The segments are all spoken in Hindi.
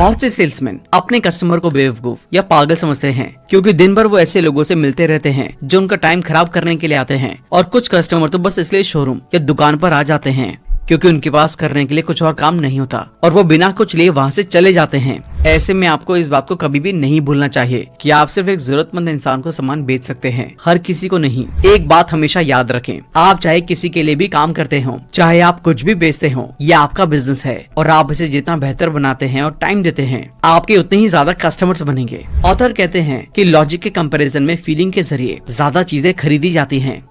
बहुत से सेल्समैन अपने कस्टमर को बेवकूफ या पागल समझते हैं, क्योंकि दिन भर वो ऐसे लोगों से मिलते रहते हैं जो उनका टाइम खराब करने के लिए आते हैं। और कुछ कस्टमर तो बस इसलिए शोरूम या दुकान पर आ जाते हैं क्योंकि उनके पास करने के लिए कुछ और काम नहीं होता और वो बिना कुछ लिए वहाँ से चले जाते हैं। ऐसे में आपको इस बात को कभी भी नहीं भूलना चाहिए कि आप सिर्फ एक जरूरतमंद इंसान को सामान बेच सकते हैं, हर किसी को नहीं। एक बात हमेशा याद रखें, आप चाहे किसी के लिए भी काम करते हो, चाहे आप कुछ भी बेचते हो, ये आपका बिजनेस है और आप इसे जितना बेहतर बनाते हैं और टाइम देते हैं, आपके उतने ही ज्यादा कस्टमर्स बनेंगे। ऑथर कहते हैं कि लॉजिक के कंपैरिजन में फीलिंग के जरिए ज्यादा चीजें खरीदी जाती हैं।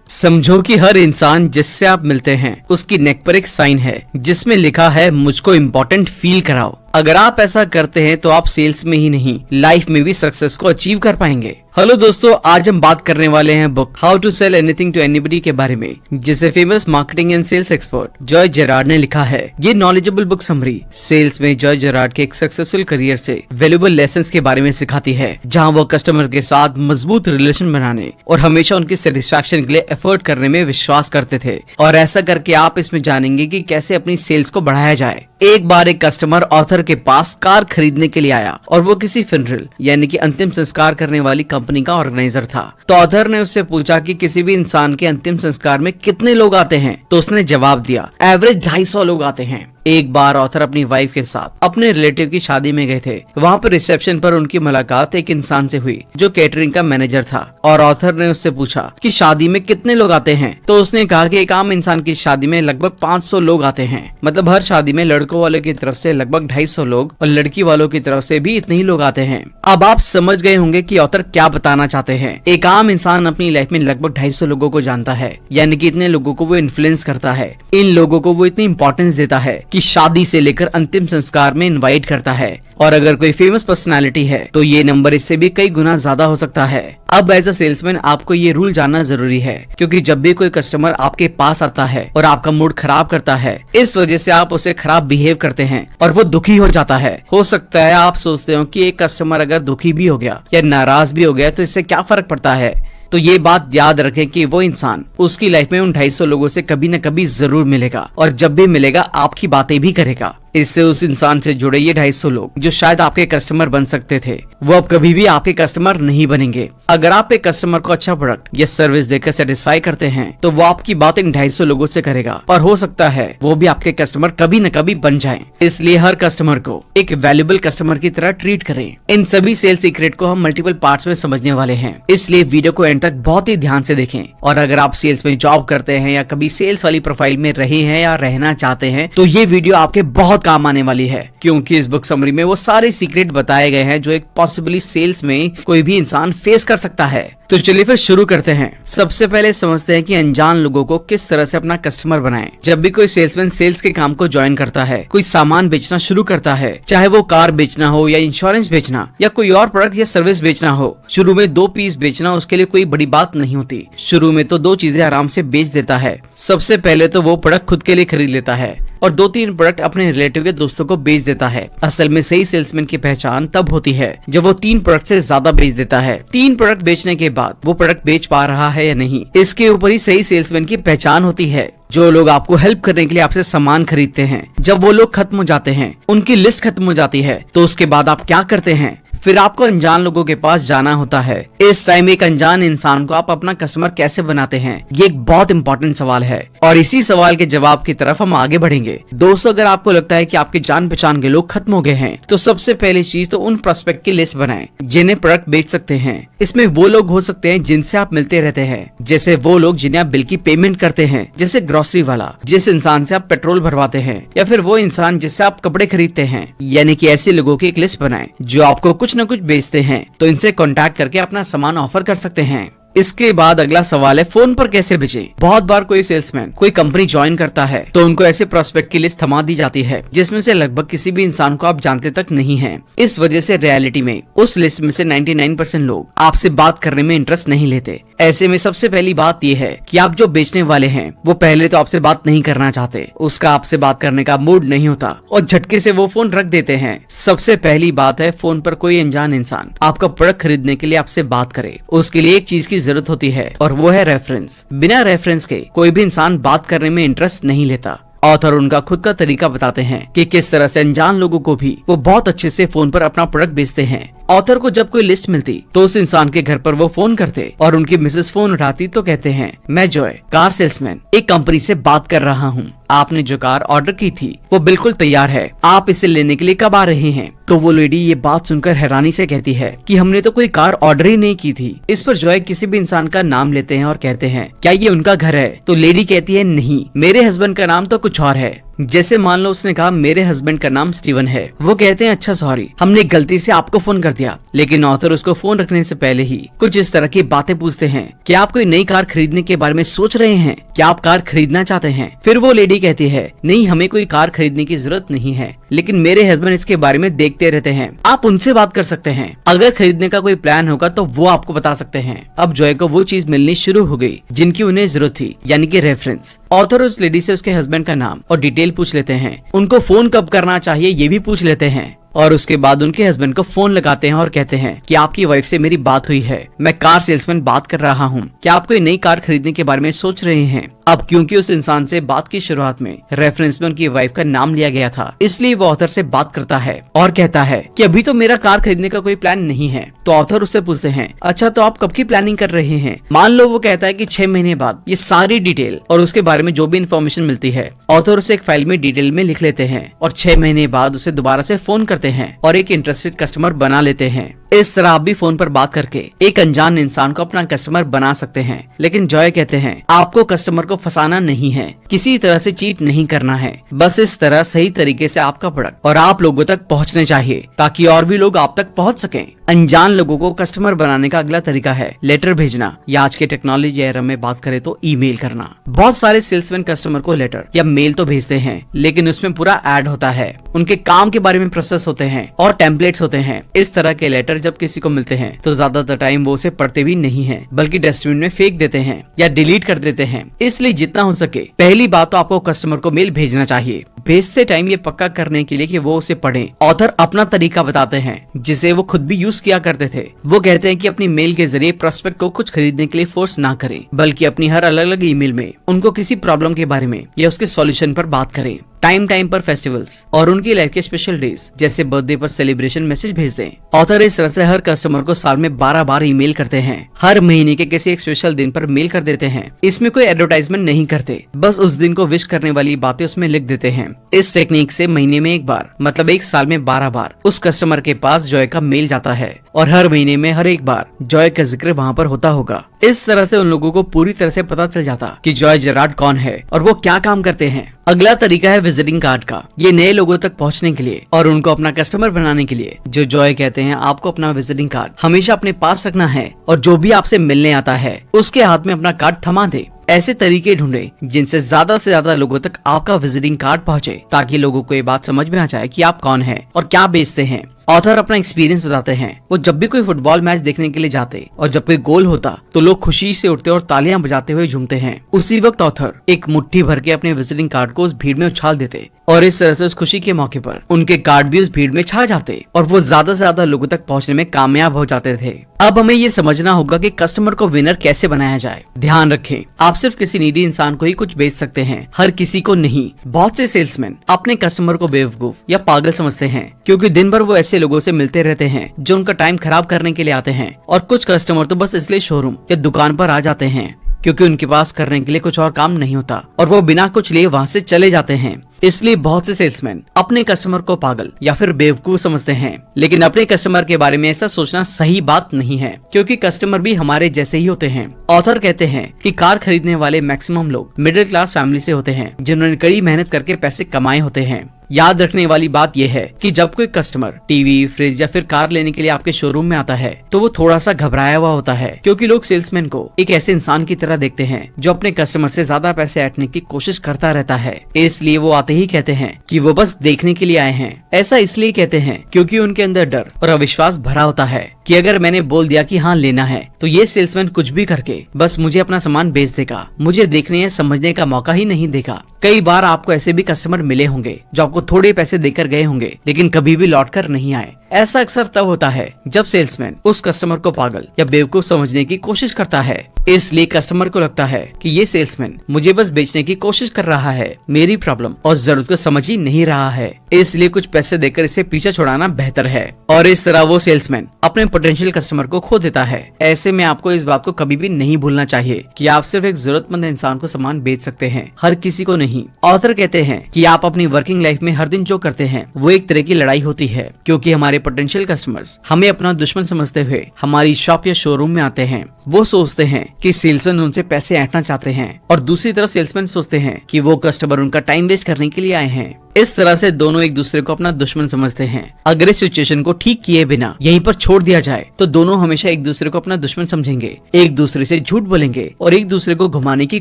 समझो कि हर इंसान जिससे आप मिलते हैं उसकी नेक पर एक साइन है जिसमें लिखा है मुझको इम्पोर्टेंट फील कराओ। अगर आप ऐसा करते हैं तो आप सेल्स में ही नहीं, लाइफ में भी सक्सेस को अचीव कर पाएंगे। हेलो दोस्तों, आज हम बात करने वाले हैं book how to sell anything to anybody के बारे में, जिसे famous marketing and sales expert Joe Girard ने लिखा है। ये नॉलेजेबल बुक समरी सेल्स में जॉय जेरार्ड के एक सक्सेसफुल करियर से वैल्यूएबल लेसन्स के बारे में सिखाती है, जहां वो कस्टमर के साथ मजबूत रिलेशन बनाने और हमेशा उनकी सेटिस्फैक्शन के लिए एफर्ट करने में विश्वास करते थे। और ऐसा करके आप इसमें जानेंगे कि कैसे अपनी सेल्स को बढ़ाया जाए। एक बार एक कस्टमर ऑथर के पास कार खरीदने के लिए आया और वो किसी फिनरल यानी कि अंतिम संस्कार करने वाली कंपनी का ऑर्गेनाइजर था। तो ऑथर ने उससे पूछा कि किसी भी इंसान के अंतिम संस्कार में कितने लोग आते हैं, तो उसने जवाब दिया एवरेज 250 लोग आते हैं। एक बार ऑथर अपनी वाइफ के साथ अपने रिलेटिव की शादी में गए थे। वहाँ पर रिसेप्शन पर उनकी मुलाकात एक इंसान से हुई जो केटरिंग का मैनेजर था और ऑथर ने उससे पूछा कि शादी में कितने लोग आते हैं, तो उसने कहा कि एक आम इंसान की शादी में लगभग 500 लोग आते हैं। मतलब हर शादी में लड़कों वालों की तरफ से लगभग 250 लोग और लड़की वालों की तरफ से भी इतने ही लोग आते हैं। अब आप समझ गए होंगे कि ऑथर क्या बताना चाहते हैं। एक आम इंसान अपनी लाइफ में लगभग 250 लोगों को जानता है, यानी कि इतने लोगों को वो इन्फ्लुएंस करता है, इन लोगों को वो इतनी इंपॉर्टेंस देता है कि शादी से लेकर अंतिम संस्कार में इनवाइट करता है। और अगर कोई फेमस पर्सनालिटी है तो ये नंबर इससे भी कई गुना ज्यादा हो सकता है। अब एज अ सेल्समैन आपको ये रूल जानना जरूरी है, क्योंकि जब भी कोई कस्टमर आपके पास आता है और आपका मूड खराब करता है, इस वजह से आप उसे खराब बिहेव करते हैं और वो दुखी हो जाता है। हो सकता है आप सोचते हो कि एक कस्टमर अगर दुखी भी हो गया या नाराज भी हो गया तो इससे क्या फर्क पड़ता है। तो ये बात याद रखें कि वो इंसान उसकी लाइफ में उन 250 लोगों से कभी न कभी जरूर मिलेगा और जब भी मिलेगा आपकी बातें भी करेगा। इससे उस इंसान से जुड़े ये 250 लोग जो शायद आपके कस्टमर बन सकते थे, वो अब कभी भी आपके कस्टमर नहीं बनेंगे। अगर आप एक कस्टमर को अच्छा प्रोडक्ट या सर्विस देकर सेटिस्फाई करते हैं तो वो आपकी बात इन 250 लोगों से करेगा और हो सकता है वो भी आपके कस्टमर कभी न कभी बन जाएं। इसलिए हर कस्टमर को एक वैल्यूएबल कस्टमर की तरह ट्रीट करें। इन सभी सेल्स सीक्रेट को हम मल्टीपल पार्ट्स में समझने वाले हैं, इसलिए वीडियो को एंड तक बहुत ही ध्यान से देखें। और अगर आप सेल्स में जॉब करते हैं या कभी सेल्स वाली प्रोफाइल में रहे हैं या रहना चाहते हैं तो ये वीडियो आपके बहुत काम आने वाली है, क्योंकि इस बुक समरी में वो सारे सीक्रेट बताए गए हैं जो एक पॉसिबली सेल्स में कोई भी इंसान फेस कर सकता है। तो चलिए फिर शुरू करते हैं। सबसे पहले समझते हैं कि अनजान लोगों को किस तरह से अपना कस्टमर बनाएं। जब भी कोई सेल्समैन सेल्स के काम को ज्वाइन करता है, कोई सामान बेचना शुरू करता है, चाहे वो कार बेचना हो या इंश्योरेंस बेचना या कोई और प्रोडक्ट या सर्विस बेचना हो, शुरू में 2 पीस बेचना उसके लिए कोई बड़ी बात नहीं होती। शुरू में तो 2 चीजें आराम से बेच देता है। सबसे पहले तो वो प्रोडक्ट खुद के लिए खरीद लेता है और 2-3 प्रोडक्ट अपने रिलेटिव या दोस्तों को बेच देता है। असल में सही सेल्समैन की पहचान तब होती है जब वो 3 प्रोडक्ट से ज्यादा बेच देता है। 3 प्रोडक्ट बेचने के बाद वो प्रोडक्ट बेच पा रहा है या नहीं, इसके ऊपर ही सही सेल्समैन की पहचान होती है। जो लोग आपको हेल्प करने के लिए आपसे सामान खरीदते हैं, जब वो लोग खत्म हो जाते हैं, उनकी लिस्ट खत्म हो जाती है, तो उसके बाद आप क्या करते हैं? फिर आपको अनजान लोगों के पास जाना होता है। इस टाइम एक अनजान इंसान को आप अपना कस्टमर कैसे बनाते हैं, ये एक बहुत इंपॉर्टेंट सवाल है और इसी सवाल के जवाब की तरफ हम आगे बढ़ेंगे। दोस्तों, अगर आपको लगता है कि आपके जान पहचान के लोग खत्म हो गए हैं, तो सबसे पहली चीज तो उन प्रोस्पेक्ट की लिस्ट बनाएं जिन्हें प्रोडक्ट बेच सकते हैं। इसमें वो लोग हो सकते हैं जिनसे आप मिलते रहते हैं, जैसे वो लोग जिन्हें आप बिल की पेमेंट करते हैं, जैसे ग्रोसरी वाला, जिस इंसान से आप पेट्रोल भरवाते हैं, या फिर वो इंसान जिससे आप कपड़े खरीदते हैं। यानी कि ऐसे लोगों की एक लिस्ट बनाएं जो आपको कुछ न कुछ बेचते हैं, तो इनसे कांटेक्ट करके अपना सामान ऑफर कर सकते हैं। इसके बाद अगला सवाल है फोन पर कैसे बेचें। बहुत बार कोई सेल्समैन कोई कंपनी ज्वाइन करता है तो उनको ऐसे प्रोस्पेक्ट की लिस्ट थमा दी जाती है जिसमें से लगभग किसी भी इंसान को आप जानते तक नहीं हैं। इस वजह से रियलिटी में उस लिस्ट में से 99% लोग आपसे बात करने में इंटरेस्ट नहीं लेते। ऐसे में सबसे पहली बात यह है कि आप जो बेचने वाले हैं वो पहले तो आपसे बात नहीं करना चाहते, उसका आपसे बात करने का मूड नहीं होता और झटके से वो फोन रख देते हैं। सबसे पहली बात है फोन पर कोई अनजान इंसान आपका प्रोडक्ट खरीदने के लिए आपसे बात करे, उसके लिए एक चीज की जरूरत होती है और वो है रेफरेंस। बिना रेफरेंस के कोई भी इंसान बात करने में इंटरेस्ट नहीं लेता। ऑथर उनका खुद का तरीका बताते हैं कि किस तरह से अनजान लोगों को भी वो बहुत अच्छे से फोन पर अपना प्रोडक्ट बेचते हैं। ऑथर को जब कोई लिस्ट मिलती तो उस इंसान के घर पर वो फोन करते और उनकी मिसेस फोन उठाती तो कहते हैं, मैं जॉय कार सेल्समैन एक कंपनी से बात कर रहा हूँ। आपने जो कार ऑर्डर की थी वो बिल्कुल तैयार है, आप इसे लेने के लिए कब आ रहे हैं? तो वो लेडी ये बात सुनकर हैरानी से कहती है कि हमने तो कोई कार ऑर्डर ही नहीं की थी। इस पर जॉय किसी भी इंसान का नाम लेते हैं और कहते हैं, क्या ये उनका घर है? तो लेडी कहती है, नहीं, मेरे हस्बैंड का नाम तो कुछ और है। जैसे मान लो उसने कहा मेरे हस्बैंड का नाम स्टीवन है। वो कहते हैं, अच्छा सॉरी, हमने गलती से आपको फोन कर दिया। लेकिन ऑथर उसको फोन रखने से पहले ही कुछ इस तरह की बातें पूछते हैं कि आप कोई नई कार खरीदने के बारे में सोच रहे हैं? क्या आप कार खरीदना चाहते हैं? फिर वो लेडी कहती है, नहीं, हमें कोई कार खरीदने की जरूरत नहीं है, लेकिन मेरे हस्बैंड इसके बारे में देखते रहते हैं, आप उनसे बात कर सकते हैं। अगर खरीदने का कोई प्लान होगा तो वो आपको बता सकते हैं। अब जॉय को वो चीज मिलनी शुरू हो गई जिनकी उन्हें जरूरत थी, यानी कि रेफरेंस। ऑथर उस लेडी से उसके हस्बैंड का नाम और डिटेल पूछ लेते हैं, उनको फोन कब करना चाहिए ये भी पूछ लेते हैं और उसके बाद उनके हस्बैंड को फोन लगाते हैं और कहते हैं कि आपकी वाइफ से मेरी बात हुई है, मैं कार सेल्समैन बात कर रहा हूँ, क्या आप कोई नई कार खरीदने के बारे में सोच रहे हैं? अब क्योंकि उस इंसान से बात की शुरुआत में रेफरेंस में उनकी वाइफ का नाम लिया गया था, इसलिए वो ऑथर से बात करता है और कहता है कि अभी तो मेरा कार खरीदने का कोई प्लान नहीं है। तो ऑथर उससे पूछते हैं, अच्छा तो आप कब की प्लानिंग कर रहे हैं? मान लो वो कहता है कि 6 महीने बाद। ये सारी डिटेल और उसके बारे में जो भी इन्फॉर्मेशन मिलती है ऑथर उसे एक फाइल में डिटेल में लिख लेते हैं और 6 महीने बाद उसे दोबारा से फोन करते हैं और एक इंटरेस्टेड कस्टमर बना लेते हैं। इस तरह आप भी फोन पर बात करके एक अनजान इंसान को अपना कस्टमर बना सकते हैं। लेकिन जॉय कहते हैं, आपको कस्टमर को फंसाना नहीं है, किसी तरह से चीट नहीं करना है, बस इस तरह सही तरीके से आपका प्रोडक्ट और आप लोगों तक पहुंचने चाहिए ताकि और भी लोग आप तक पहुंच सकें। अनजान लोगों को कस्टमर बनाने का अगला तरीका है लेटर भेजना, या आज के टेक्नोलॉजी एरा में बात करें तो ईमेल करना। बहुत सारे सेल्समैन कस्टमर को लेटर या मेल तो भेजते हैं, लेकिन उसमें पूरा ऐड होता है, उनके काम के बारे में प्रोसेस होते हैं और टेम्पलेट्स होते हैं। इस तरह के लेटर जब किसी को मिलते हैं तो ज्यादातर टाइम वो उसे पढ़ते भी नहीं है, बल्कि डस्टबिन में फेंक देते हैं या डिलीट कर देते हैं। इसलिए जितना हो सके पहली बात तो आपको कस्टमर को मेल भेजना चाहिए। भेजते टाइम ये पक्का करने के लिए कि वो उसे पढ़ें। ऑथर अपना तरीका बताते हैं जिसे वो खुद भी यूज किया करते थे। वो कहते हैं कि अपनी मेल के जरिए प्रोस्पेक्ट को कुछ खरीदने के लिए फोर्स ना करें, बल्कि अपनी हर अलग अलग ईमेल में उनको किसी प्रॉब्लम के बारे में या उसके सॉल्यूशन पर बात करें। टाइम टाइम पर फेस्टिवल्स और उनकी लाइफ के स्पेशल डेज जैसे बर्थडे पर सेलिब्रेशन मैसेज भेज दें। ऑथर इस तरह से हर कस्टमर को साल में 12 बार ईमेल करते हैं। हर महीने के किसी एक स्पेशल दिन पर मेल कर देते हैं। इसमें कोई एडवर्टाइजमेंट नहीं करते, बस उस दिन को विश करने वाली बातें उसमें लिख देते हैं। इस टेक्निक से महीने में एक बार, मतलब एक साल में 12 बार उस कस्टमर के पास जॉय का मेल जाता है और हर महीने में हर एक बार जॉय का जिक्र वहाँ पर होता होगा। इस तरह से उन लोगों को पूरी तरह से पता चल जाता कि जॉय जेरार्ड कौन है और वो क्या काम करते हैं। अगला तरीका है विजिटिंग कार्ड का। ये नए लोगों तक पहुंचने के लिए और उनको अपना कस्टमर बनाने के लिए जो जॉय कहते हैं, आपको अपना विजिटिंग कार्ड हमेशा अपने पास रखना है और जो भी आपसे मिलने आता है उसके हाथ में अपना कार्ड थमा दे। ऐसे तरीके ढूंढे जिनसे से ज्यादा लोगों तक आपका विजिटिंग कार्ड पहुंचे, ताकि लोगों को ये बात समझ में आ जाए कि आप कौन हैं और क्या बेचते हैं। ऑथर अपना एक्सपीरियंस बताते हैं। वो जब भी कोई फुटबॉल मैच देखने के लिए जाते और जब कोई गोल होता तो लोग खुशी से उठते और तालियां बजाते हुए झूमते हैं। उसी वक्त ऑथर एक मुट्ठी भर के अपने विजिटिंग कार्ड को उस भीड़ में उछाल देते और इस तरह से उस खुशी के मौके पर उनके कार्ड भी उस भीड़ में छा जाते और वो ज्यादा से ज्यादा लोगों तक पहुंचने में कामयाब हो जाते थे। अब हमें ये समझना होगा कि कस्टमर को विनर कैसे बनाया जाए। ध्यान रखें, आप सिर्फ किसी नीडी इंसान को ही कुछ बेच सकते हैं, हर किसी को नहीं। बहुत से सेल्समैन अपने कस्टमर को बेवकूफ या पागल समझते हैं, क्योंकि दिन भर वो ऐसे लोगों से मिलते रहते हैं जो उनका टाइम खराब करने के लिए आते हैं। और कुछ कस्टमर तो बस इसलिए शोरूम या दुकान पर आ जाते हैं क्योंकि उनके पास करने के लिए कुछ और काम नहीं होता और वो बिना कुछ लिए वहाँ से चले जाते हैं। इसलिए बहुत से सेल्समैन अपने कस्टमर को पागल या फिर बेवकूफ समझते हैं, लेकिन अपने कस्टमर के बारे में ऐसा सोचना सही बात नहीं है, क्योंकि कस्टमर भी हमारे जैसे ही होते हैं। ऑथर कहते हैं कि कार खरीदने वाले मैक्सिमम लोग मिडिल क्लास फैमिली से होते हैं, जिन्होंने कड़ी मेहनत करके पैसे कमाए होते हैं। याद रखने वाली बात यह है कि जब कोई कस्टमर टीवी, फ्रिज या फिर कार लेने के लिए आपके शोरूम में आता है तो वो थोड़ा सा घबराया हुआ होता है, क्योंकि लोग सेल्समैन को एक ऐसे इंसान की तरह देखते हैं जो अपने कस्टमर से ज्यादा पैसे ऐंठने की कोशिश करता रहता है। इसलिए वो आते ही कहते हैं कि वो बस देखने के लिए आए हैं। ऐसा इसलिए कहते हैं क्योंकि उनके अंदर डर और अविश्वास भरा होता है कि अगर मैंने बोल दिया कि हाँ लेना है तो ये सेल्समैन कुछ भी करके बस मुझे अपना सामान बेच देगा, मुझे देखने या समझने का मौका ही नहीं देगा। कई बार आपको ऐसे भी कस्टमर मिले होंगे जो आपको थोड़े पैसे देकर गए होंगे लेकिन कभी भी लौट कर नहीं आए। ऐसा अक्सर तब होता है जब सेल्समैन उस कस्टमर को पागल या बेवकूफ समझने की कोशिश करता है। इसलिए कस्टमर को लगता है कि ये सेल्समैन मुझे बस बेचने की कोशिश कर रहा है, मेरी प्रॉब्लम और जरूरत को समझ ही नहीं रहा है, इसलिए कुछ पैसे देकर इसे पीछे छुड़ाना बेहतर है। और इस तरह वो सेल्समैन अपने पोटेंशियल कस्टमर को खो देता है। ऐसे में आपको इस बात को कभी भी नहीं भूलना चाहिए कि आप सिर्फ एक जरूरतमंद इंसान को सामान बेच सकते हैं, हर किसी को नहीं। ऑथर कहते हैं कि आप अपनी वर्किंग लाइफ में हर दिन जो करते हैं वो एक तरह की लड़ाई होती है, क्योंकि हमारे पोटेंशियल कस्टमर्स हमें अपना दुश्मन समझते हुए हमारी शॉप या शोरूम में आते हैं। वो सोचते हैं कि सेल्समैन उनसे पैसे ऐंठना चाहते हैं और दूसरी तरफ सेल्समैन सोचते हैं कि वो कस्टमर उनका टाइम वेस्ट करने के लिए आए हैं। इस तरह से दोनों एक दूसरे को अपना दुश्मन समझते हैं। अगर इस सिचुएशन को ठीक किए बिना यहीं पर छोड़ दिया जाए तो दोनों हमेशा एक दूसरे को अपना दुश्मन समझेंगे, एक दूसरे से झूठ बोलेंगे और एक दूसरे को घुमाने की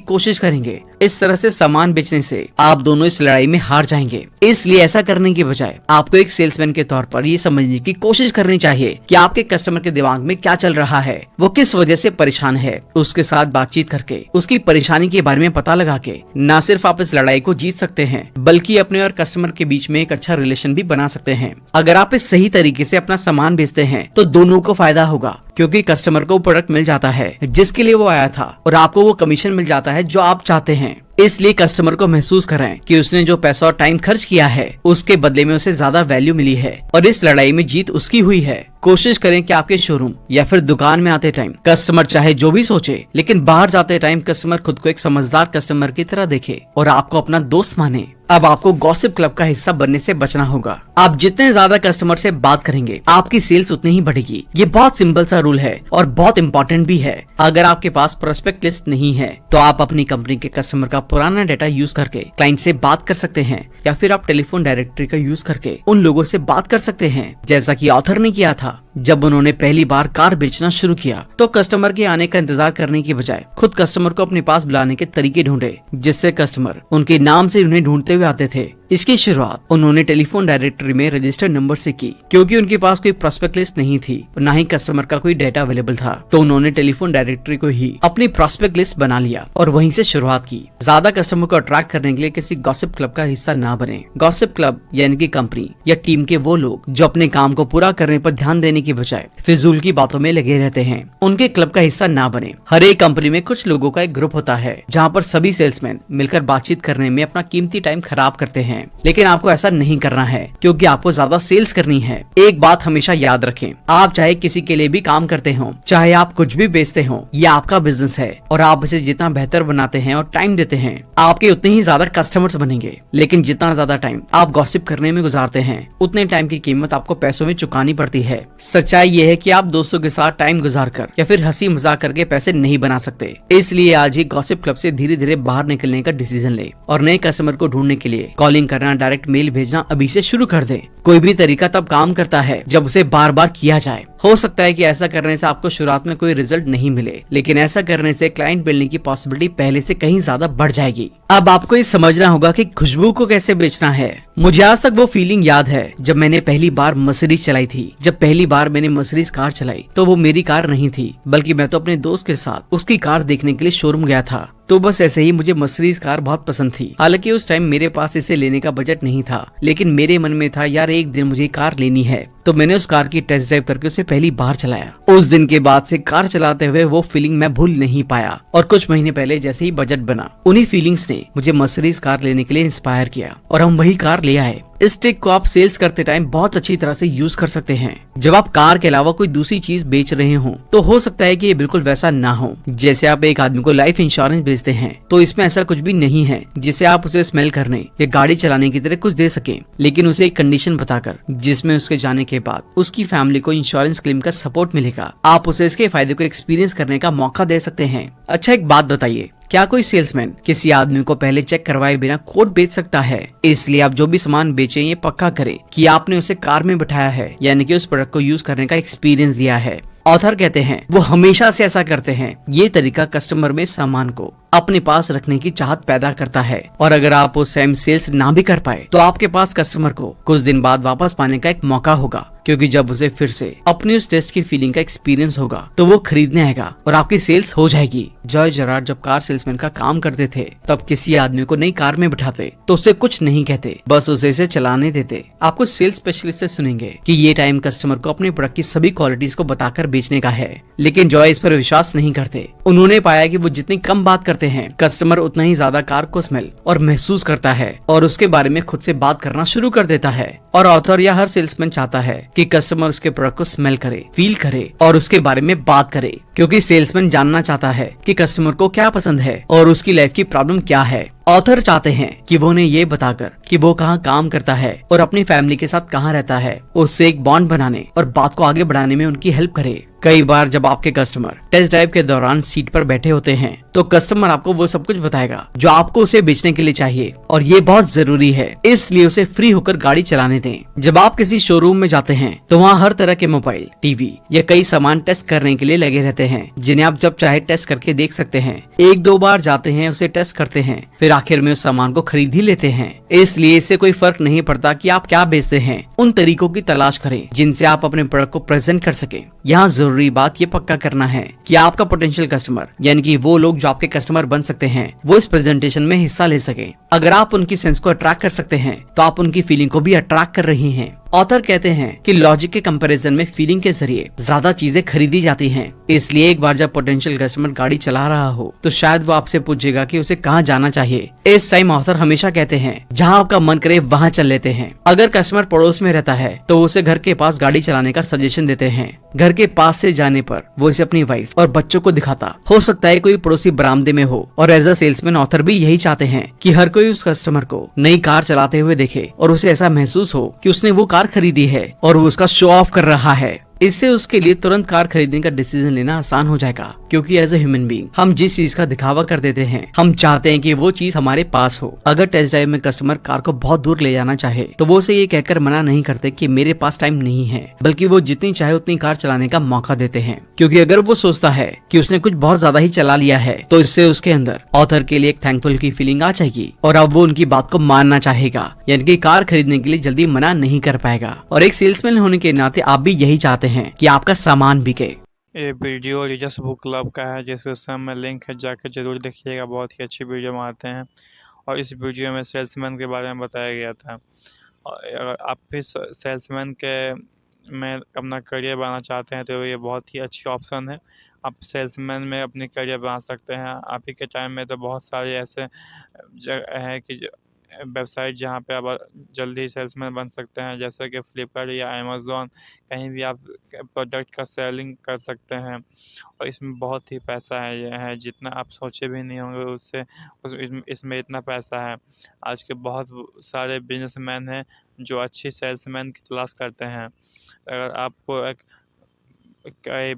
कोशिश करेंगे। इस तरह से सामान बेचने से आप दोनों इस लड़ाई में हार जाएंगे। इसलिए ऐसा करने के बजाय आपको एक सेल्समैन के तौर पर ये समझने की कोशिश करनी चाहिए कि आपके कस्टमर के दिमाग में क्या चल रहा है, वो किस वजह से परेशान है। उसके साथ बातचीत करके उसकी परेशानी के बारे में पता लगा के न सिर्फ आप इस लड़ाई को जीत सकते हैं बल्कि अपने और कस्टमर के बीच में एक अच्छा रिलेशन भी बना सकते हैं। अगर आप इस सही तरीके से अपना सामान बेचते हैं तो दोनों को फायदा होगा, क्योंकि कस्टमर को प्रोडक्ट मिल जाता है जिसके लिए वो आया था और आपको वो कमीशन मिल जाता है जो आप चाहते हैं। इसलिए कस्टमर को महसूस कराएं कि उसने जो पैसा और टाइम खर्च किया है उसके बदले में उसे ज्यादा वैल्यू मिली है और इस लड़ाई में जीत उसकी हुई है। कोशिश करें कि आपके शोरूम या फिर दुकान में आते टाइम कस्टमर चाहे जो भी सोचे, लेकिन बाहर जाते टाइम कस्टमर खुद को एक समझदार कस्टमर की तरह देखे और आपको अपना दोस्त माने। अब आपको गॉसिप क्लब का हिस्सा बनने से बचना होगा। आप जितने ज्यादा कस्टमर से बात करेंगे आपकी सेल्स उतनी ही बढ़ेगी। ये बहुत सिंपल सा रूल है और बहुत इंपॉर्टेंट भी है। अगर आपके पास प्रोस्पेक्ट लिस्ट नहीं है तो आप अपनी कंपनी के कस्टमर का पुराना डाटा यूज करके क्लाइंट से बात कर सकते हैं, या फिर आप टेलीफोन डायरेक्टरी का यूज करके उन लोगों से बात कर सकते हैं, जैसा कि ऑथर ने किया था। जब उन्होंने पहली बार कार बेचना शुरू किया तो कस्टमर के आने का इंतजार करने की बजाय खुद कस्टमर को अपने पास बुलाने के तरीके ढूंढे, जिससे कस्टमर उनके नाम से उन्हें ढूंढते हुए आते थे। इसकी शुरुआत उन्होंने टेलीफोन डायरेक्टरी में रजिस्टर्ड नंबर से की, क्योंकि उनके पास कोई प्रोस्पेक्ट लिस्ट नहीं थी और न ही कस्टमर का कोई डेटा अवेलेबल था। तो उन्होंने टेलीफोन डायरेक्टरी को ही अपनी प्रोस्पेक्ट लिस्ट बना लिया और वहीं से शुरुआत की। ज्यादा कस्टमर को अट्रैक्ट करने के लिए किसी गॉसिप क्लब का हिस्सा ना बने। गॉसिप क्लब यानी कि कंपनी या टीम के वो लोग जो अपने काम को पूरा करने पर ध्यान देने की बजाय फिजूल की बातों में लगे रहते हैं, उनके क्लब का हिस्सा ना बने। हर एक कंपनी में कुछ लोगों का एक ग्रुप होता है जहाँ पर सभी सेल्समैन मिलकर बातचीत करने में अपना कीमती टाइम खराब करते हैं, लेकिन आपको ऐसा नहीं करना है क्योंकि आपको ज्यादा सेल्स करनी है। एक बात हमेशा याद रखें, आप चाहे किसी के लिए भी काम करते हो, चाहे आप कुछ भी बेचते हो, ये आपका बिजनेस है और आप इसे जितना बेहतर बनाते हैं और टाइम देते हैं आपके उतने ही ज्यादा कस्टमर्स बनेंगे। लेकिन जितना ज्यादा टाइम आप गॉसिप करने में गुजारते हैं उतने टाइम की कीमत आपको पैसों में चुकानी पड़ती है। सच्चाई ये है कि आप दोस्तों के साथ टाइम गुजार कर या फिर हंसी मजाक करके पैसे नहीं बना सकते। इसलिए आज ही गॉसिप क्लब से धीरे धीरे बाहर निकलने का डिसीजन ले और नए कस्टमर को ढूंढने के लिए कॉलिंग करना, डायरेक्ट मेल भेजना अभी से शुरू कर दे। कोई भी तरीका तब काम करता है जब उसे बार बार किया जाए। हो सकता है कि ऐसा करने से आपको शुरुआत में कोई रिजल्ट नहीं मिले, लेकिन ऐसा करने से क्लाइंट मिलने की पॉसिबिलिटी पहले से कहीं ज्यादा बढ़ जाएगी। अब आपको ये समझना होगा कि खुशबू को कैसे बेचना है। मुझे आज तक वो फीलिंग याद है जब मैंने पहली बार मर्सिडीज चलाई थी। जब पहली बार मैंने मर्सिडीज कार चलाई तो वो मेरी कार नहीं थी, बल्कि मैं तो अपने दोस्त के साथ उसकी कार देखने के लिए शोरूम गया था। तो बस ऐसे ही मुझे मर्सिडीज कार बहुत पसंद थी। हालांकि उस टाइम मेरे पास इसे लेने का बजट नहीं था, लेकिन मेरे मन में था यार एक दिन मुझे कार लेनी है। तो मैंने उस कार की टेस्ट ड्राइव करके उसे पहली बार चलाया। उस दिन के बाद से कार चलाते हुए वो फीलिंग मैं भूल नहीं पाया। और कुछ महीने पहले जैसे ही बजट बना, उन्हीं फीलिंग्स ने मुझे मर्सिडीज कार लेने के लिए इंस्पायर किया और हम वही कार ले आए। इस ट्रिक को आप सेल्स करते टाइम बहुत अच्छी तरह से यूज कर सकते हैं। जब आप कार के अलावा कोई दूसरी चीज बेच रहे हो तो हो सकता है कि ये बिल्कुल वैसा ना हो। जैसे आप एक आदमी को लाइफ इंश्योरेंस बेचते हैं तो इसमें ऐसा कुछ भी नहीं है जिसे आप उसे स्मेल करने या गाड़ी चलाने की तरह कुछ दे सके, लेकिन उसे एक कंडीशन बताकर जिसमें उसके जाने के बाद उसकी फैमिली को इंश्योरेंस क्लेम का सपोर्ट मिलेगा। आप उसे इसके फायदे को एक्सपीरियंस करने का मौका दे सकते हैं। अच्छा, एक बात बताइए, क्या कोई सेल्समैन किसी आदमी को पहले चेक करवाए बिना कोड बेच सकता है? इसलिए आप जो भी सामान बेचें ये पक्का करें कि आपने उसे कार में बिठाया है, यानी कि उस प्रोडक्ट को यूज करने का एक्सपीरियंस दिया है। ऑथर कहते हैं वो हमेशा से ऐसा करते हैं। ये तरीका कस्टमर में सामान को अपने पास रखने की चाहत पैदा करता है। और अगर आप उस टाइम सेल्स ना भी कर पाए तो आपके पास कस्टमर को कुछ दिन बाद वापस पाने का एक मौका होगा, क्योंकि जब उसे फिर से अपनी उस टेस्ट की फीलिंग का एक्सपीरियंस होगा तो वो खरीदने आएगा और आपकी सेल्स हो जाएगी। जॉय जरार्ड जब कार सेल्समैन का काम करते थे तब किसी आदमी को नई कार में बिठाते तो उसे कुछ नहीं कहते, बस उसे इसे चलाने देते। आप कुछ सेल्स स्पेशलिस्ट से सुनेंगे कि ये टाइम कस्टमर को अपने प्रोडक्ट की सभी क्वालिटीज को बताकर बेचने का है, लेकिन जॉय इस पर विश्वास नहीं करते। उन्होंने पाया कि वो जितनी कम बात करते हैं कस्टमर उतना ही ज्यादा कार को स्मेल और महसूस करता है और उसके बारे में खुद से बात करना शुरू कर देता है। और ऑथर या हर सेल्समैन चाहता है कि कस्टमर उसके प्रोडक्ट को स्मेल करे, फील करे और उसके बारे में बात करे, क्योंकि सेल्समैन जानना चाहता है कि कस्टमर को क्या पसंद है और उसकी लाइफ की प्रॉब्लम क्या है। ऑथर चाहते हैं कि वो उन्हें ये बताकर कि वो कहाँ काम करता है और अपनी फैमिली के साथ कहाँ रहता है, उससे एक बॉन्ड बनाने और बात को आगे बढ़ाने में उनकी हेल्प करे। कई बार जब आपके कस्टमर टेस्ट ड्राइव के दौरान सीट पर बैठे होते हैं तो कस्टमर आपको वो सब कुछ बताएगा जो आपको उसे बेचने के लिए चाहिए, और ये बहुत जरूरी है, इसलिए उसे फ्री होकर गाड़ी चलाने दें। जब आप किसी शोरूम में जाते हैं तो वहाँ हर तरह के मोबाइल, टीवी या कई सामान टेस्ट करने के लिए लगे रहते हैं, जिन्हें आप जब चाहे टेस्ट करके देख सकते हैं। एक दो बार जाते हैं, उसे टेस्ट करते हैं, फिर आखिर में उस सामान को खरीद ही लेते हैं। इसलिए इससे कोई फर्क नहीं पड़ता कि आप क्या बेचते हैं, उन तरीकों की तलाश करें जिनसे आप अपने प्रोडक्ट को प्रेजेंट कर सकें। यहाँ जरूरी बात ये पक्का करना है कि आपका पोटेंशियल कस्टमर, यानी कि वो लोग जो आपके कस्टमर बन सकते हैं, वो इस प्रेजेंटेशन में हिस्सा ले सके। अगर आप उनकी सेंस को अट्रैक्ट कर सकते हैं तो आप उनकी फीलिंग को भी अट्रैक्ट कर रही हैं। ऑथर कहते हैं कि लॉजिक के कंपैरिजन में फीलिंग के जरिए ज्यादा चीजें खरीदी जाती हैं। इसलिए एक बार जब पोटेंशियल कस्टमर गाड़ी चला रहा हो तो शायद वो आपसे पूछेगा कि उसे कहाँ जाना चाहिए। इस टाइम ऑथर हमेशा कहते हैं जहाँ आपका मन करे वहाँ चल लेते हैं। अगर कस्टमर पड़ोस में रहता है तो उसे घर के पास गाड़ी चलाने का सजेशन देते हैं। घर के पास से जाने पर वो इसे अपनी वाइफ और बच्चों को दिखाता। हो सकता है कोई पड़ोसी बरामदे में हो, और एज अ सेल्समैन ऑथर भी यही चाहते हैं कि हर कोई उस कस्टमर को नई कार चलाते हुए देखे और उसे ऐसा महसूस हो कि उसने वो कार खरीदी है और वो उसका शो ऑफ कर रहा है। इससे उसके लिए तुरंत कार खरीदने का डिसीजन लेना आसान हो जाएगा, क्योंकि एज ए ह्यूमन बीइंग हम जिस चीज का दिखावा कर देते हैं हम चाहते हैं कि वो चीज हमारे पास हो। अगर टेस्ट ड्राइव में कस्टमर कार को बहुत दूर ले जाना चाहे तो वो उसे ये कहकर मना नहीं करते कि मेरे पास टाइम नहीं है, बल्कि वो जितनी चाहे उतनी कार चलाने का मौका देते हैं। क्योंकि अगर वो सोचता है कि उसने कुछ बहुत ज्यादा ही चला लिया है तो इससे उसके अंदर ऑथर के लिए एक थैंकफुल की फीलिंग आ जाएगी और अब वो उनकी बात को मानना चाहेगा, यानी कि कार खरीदने के लिए जल्दी मना नहीं कर पाएगा। और एक सेल्समैन होने के नाते आप भी यही चाहते हैं कि आपका सामान बिके। ये वीडियो रिजस बुक क्लब का है, जिसके में लिंक है, जाकर जरूर देखिएगा। बहुत ही अच्छी वीडियो बनाते हैं और इस वीडियो में सेल्समैन के बारे में बताया गया था। और अगर आप भी सेल्समैन के में अपना करियर बनाना चाहते हैं तो ये बहुत ही अच्छी ऑप्शन है। आप सेल्समैन में अपनी करियर बना सकते हैं। आप ही के टाइम में तो बहुत सारे ऐसे जगह हैं कि वेबसाइट जहाँ पे आप जल्दी सेल्समैन बन सकते हैं, जैसे कि फ्लिपकार्ट या अमेज़ॉन। कहीं भी आप प्रोडक्ट का सेलिंग कर सकते हैं और इसमें बहुत ही पैसा है। ये है जितना आप सोचे भी नहीं होंगे उससे इसमें इतना पैसा है। आज के बहुत सारे बिजनेसमैन हैं जो अच्छी सेल्समैन की तलाश करते हैं। अगर आपको एक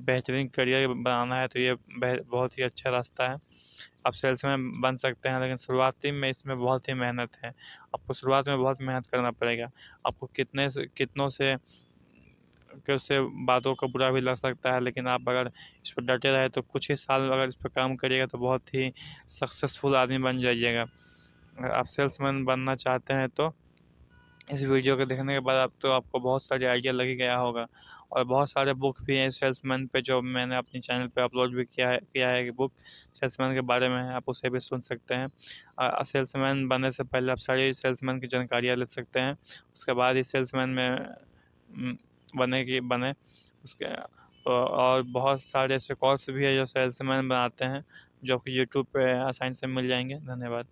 बेहतरीन करियर बनाना है तो ये बहुत ही अच्छा रास्ता है। आप सेल्समैन बन सकते हैं, लेकिन शुरुआती में इसमें बहुत ही मेहनत है। आपको शुरुआत में बहुत मेहनत करना पड़ेगा। आपको कितनों से उससे बातों का बुरा भी लग सकता है, लेकिन आप अगर इस पर डटे रहे तो कुछ ही साल अगर इस पर काम करिएगा तो बहुत ही सक्सेसफुल आदमी बन जाइएगा। अगर आप सेल्समैन बनना चाहते हैं तो इस वीडियो को देखने के बाद आपको बहुत सारे आइडिया लग ही गया होगा। और बहुत सारे बुक भी हैं सेल्समैन पे जो मैंने अपनी चैनल पे अपलोड भी किया है कि बुक सेल्समैन के बारे में है, आप उसे भी सुन सकते हैं। सेल्समैन बनने से पहले आप सारी सेल्समैन की जानकारियाँ ले सकते हैं, उसके बाद ही सेल्समैन में बने उसके। और बहुत सारे ऐसे कोर्स भी है जो सेल्समैन बनाते हैं, जो आपको यूट्यूब पे आसानी से मिल जाएंगे। धन्यवाद।